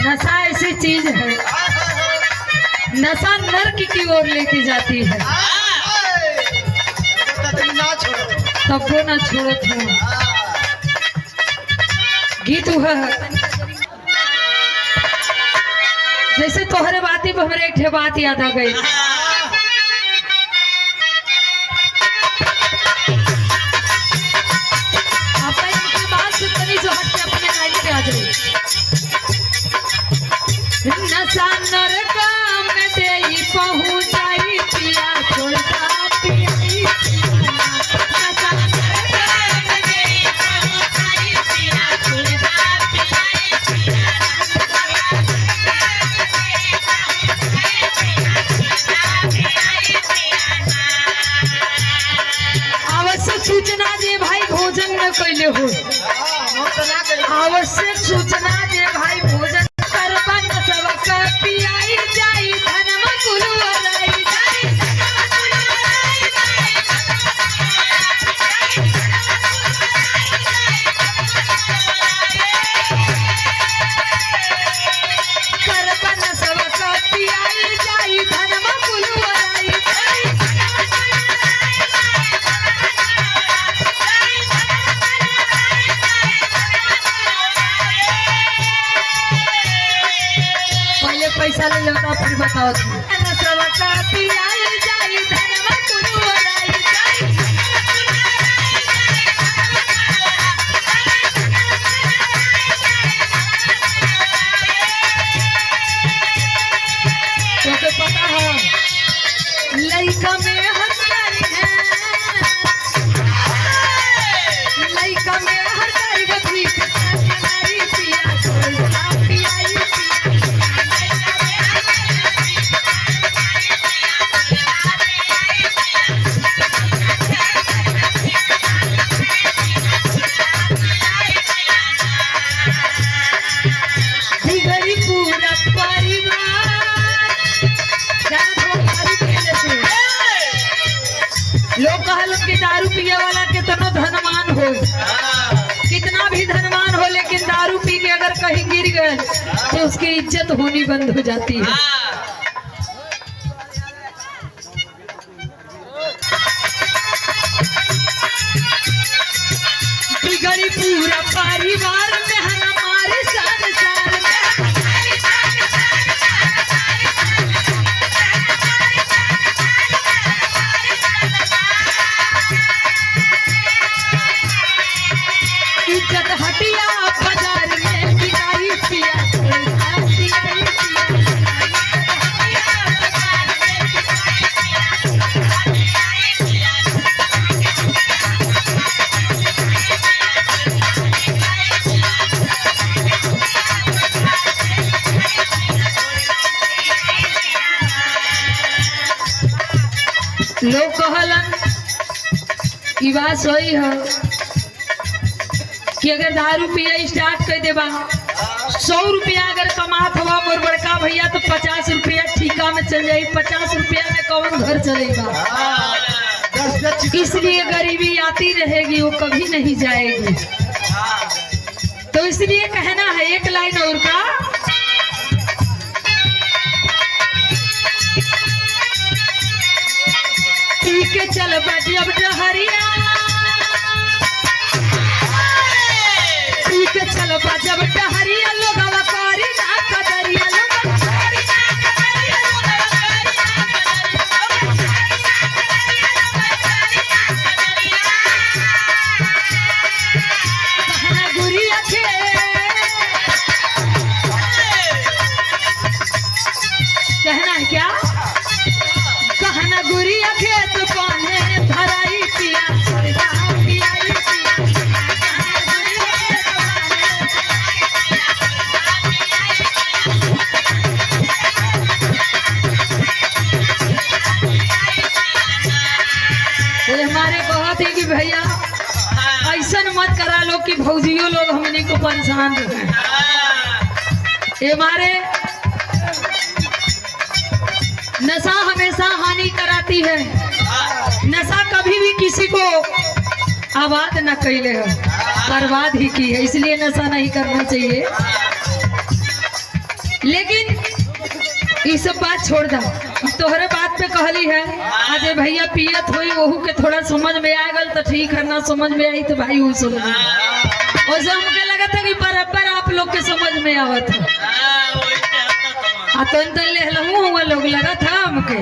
नशा ऐसी चीज है, नशा नर्क की ओर लेके जाती है। तब वो ना छोड़ो तुम। गीत हुआ जैसे तोहरे बाती पर हमरे एक बात याद आ गई। नशा नरक में देई पहुंचाई पिया छोड़ता पियाई नशा नरक में देई पहुंचाई पिया छोड़ता पियाई आवश्यक सूचना दे भाई भोजन न कैले हो। आवश्यक सूचना दे भाई भोजन पियाई जाई धनम कुलवराई जाई करबन सबक पियाई जाई धनम कुलवराई पहले पैसा ले लो फिर बताओ तो पता है लड़का में हंसाई है, लड़का में हंसाई गथी हमारी पिया छोड़ता पियाई लोग कहल कि दारू पिए वाला कितना धनवान हो, कितना भी धनवान हो, लेकिन दारू पी के अगर कहीं गिर गए तो उसकी इज्जत होनी बंद हो जाती है। बिगड़ी पूरा परिवार में हमारे संसार में इज्जत हटिया बाजार में बिकाई पिया लोग कहलन की बात सही है कि अगर दारू पिया स्टार्ट कर देबा 100 रुपया अगर कमात हुआ मोर बड़का भैया तो 50 रुपया ठीका में चल जाये। 50 रुपया में कौन घर चलेगा? इसलिए गरीबी आती रहेगी, वो कभी नहीं जाएगी। तो इसलिए कहना है एक लाइन और का ठीक है चल जब डहरिया ठीक है चल जब डहरिया लोग अवकारी ना कदरिया गुरिया के कहना है क्या कहना गुरिया खेत पाने धराई पिया हमारे बहुत ही कि भैया ऐसा मत करा लो कि भौजियों लोग हमने को परेशान रहे। हमारे नशा हमेशा हानि कराती है। नशा कभी भी किसी को आबाद न कैले है, बर्बाद ही की है। इसलिए नशा नहीं करना चाहिए। लेकिन ये सब बात छोड़ दो, तोहरे बात पे कहली है। आज भैया पियत हुई वहू के थोड़ा समझ में आ गल तो ठीक है, ना समझ में आई तो भाई वो समझ वैसे हमके लगा था कि बराबर आप लोग के समझ में आवत है। तो ले लोग लगा था हमके